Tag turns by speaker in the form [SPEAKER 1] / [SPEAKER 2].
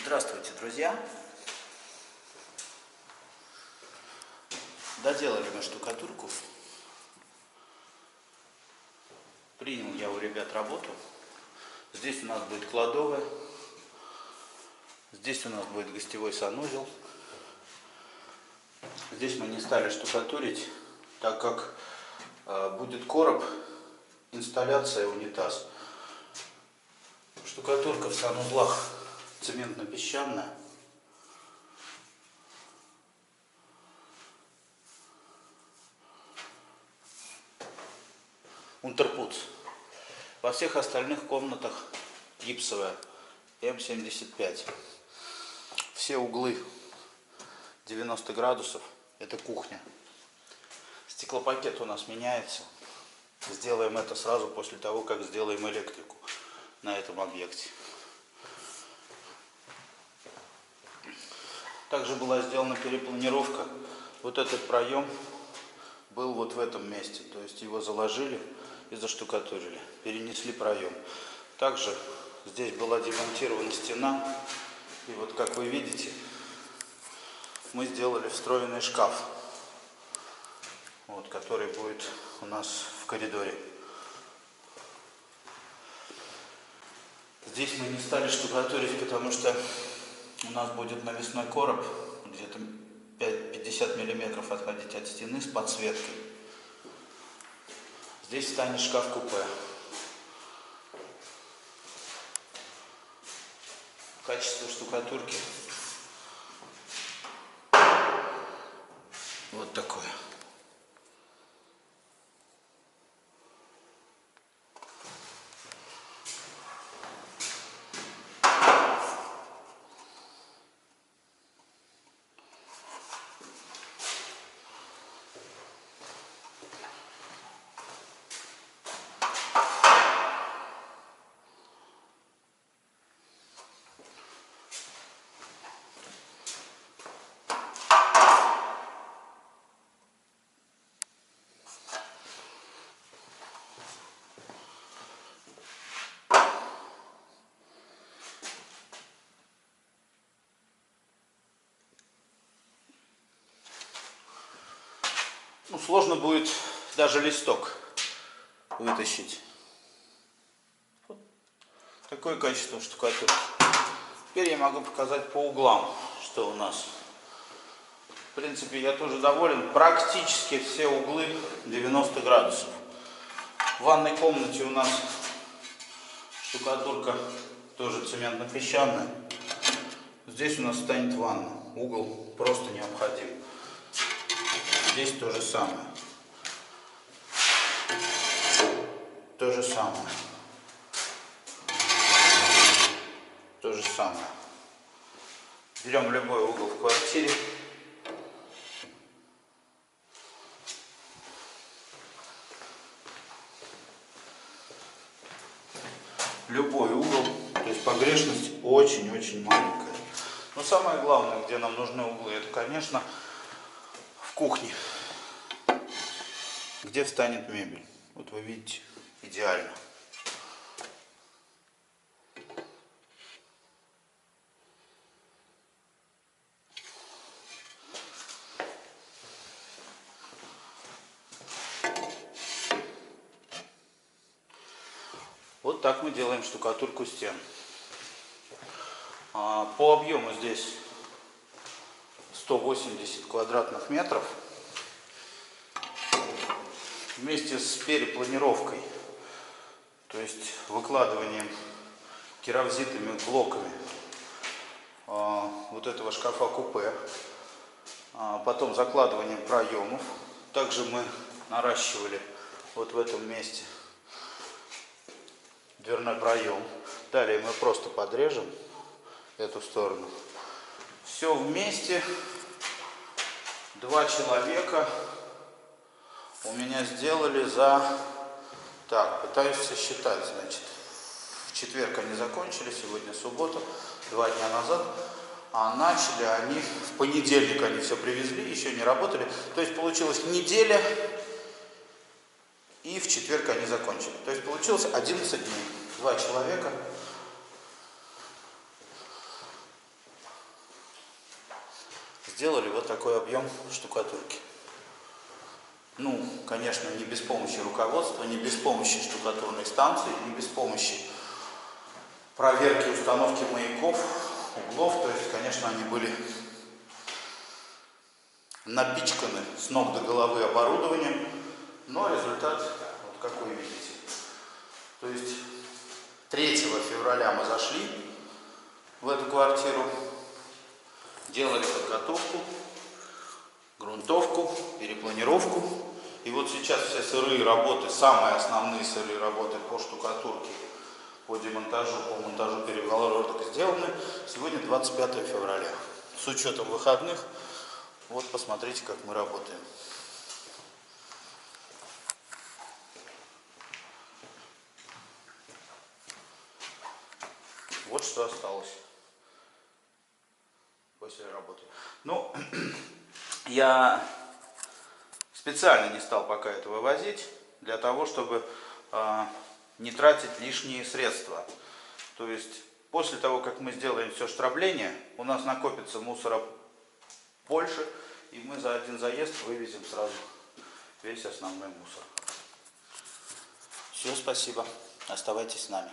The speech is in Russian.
[SPEAKER 1] Здравствуйте, друзья! Доделали мы штукатурку. Принял я у ребят работу. Здесь у нас будет кладовая. Здесь у нас будет гостевой санузел. Здесь мы не стали штукатурить, так как будет короб, инсталляция, унитаз. Штукатурка в санузлах цементно-песчаная. Унтерпуц. Во всех остальных комнатах гипсовая М75. Все углы 90 градусов. Это кухня. Стеклопакет у нас меняется. Сделаем это сразу после того, как сделаем электрику на этом объекте. Также была сделана перепланировка. Вот этот проем был вот в этом месте. То есть его заложили и заштукатурили. Перенесли проем. Также здесь была демонтирована стена. И вот как вы видите, мы сделали встроенный шкаф, вот, который будет у нас в коридоре. Здесь мы не стали штукатурить, потому что у нас будет навесной короб, где-то 50 миллиметров отходить от стены с подсветкой. Здесь станет шкаф-купе. Качество штукатурки вот такое. Сложно будет даже листок вытащить. Вот такое качество штукатурки. Теперь я могу показать по углам, что у нас. В принципе, я тоже доволен. Практически все углы 90 градусов. В ванной комнате у нас штукатурка тоже цементно-песчаная. Здесь у нас станет ванна. Угол просто необходим. Здесь то же самое. То же самое. То же самое. Берем любой угол в квартире. Любой угол. То есть погрешность очень-очень маленькая. Но самое главное, где нам нужны углы, это, конечно, в кухне, где встанет мебель. Вот вы видите, идеально. Вот так мы делаем штукатурку стен. По объему здесь 180 квадратных метров. Вместе с перепланировкой, то есть выкладыванием керамзитными блоками вот этого шкафа-купе, потом закладыванием проемов. Также мы наращивали вот в этом месте дверной проем. Далее мы просто подрежем эту сторону. Все вместе 2 человека у меня сделали за... Так, пытаюсь сосчитать, значит. В четверг они закончили, сегодня суббота, 2 дня назад. А начали они, в понедельник они все привезли, еще не работали. То есть получилась неделя, и в четверг они закончили. То есть получилось 11 дней. 2 человека сделали вот такой объем штукатурки. Ну, конечно, не без помощи руководства, не без помощи штукатурной станции, не без помощи проверки установки маяков, углов. То есть, конечно, они были напичканы с ног до головы оборудованием, но результат вот как вы видите. То есть 3 февраля мы зашли в эту квартиру, делали подготовку, грунтовку, перепланировку. И вот сейчас все сырые работы, самые основные сырые работы по штукатурке, по демонтажу, по монтажу перегородок сделаны. Сегодня 25 февраля. С учетом выходных, вот посмотрите, как мы работаем. Вот что осталось после работы. Ну, я специально не стал пока это вывозить, для того, чтобы не тратить лишние средства. То есть, после того, как мы сделаем все штрабление, у нас накопится мусора больше, и мы за один заезд вывезем сразу весь основной мусор. Все, спасибо. Оставайтесь с нами.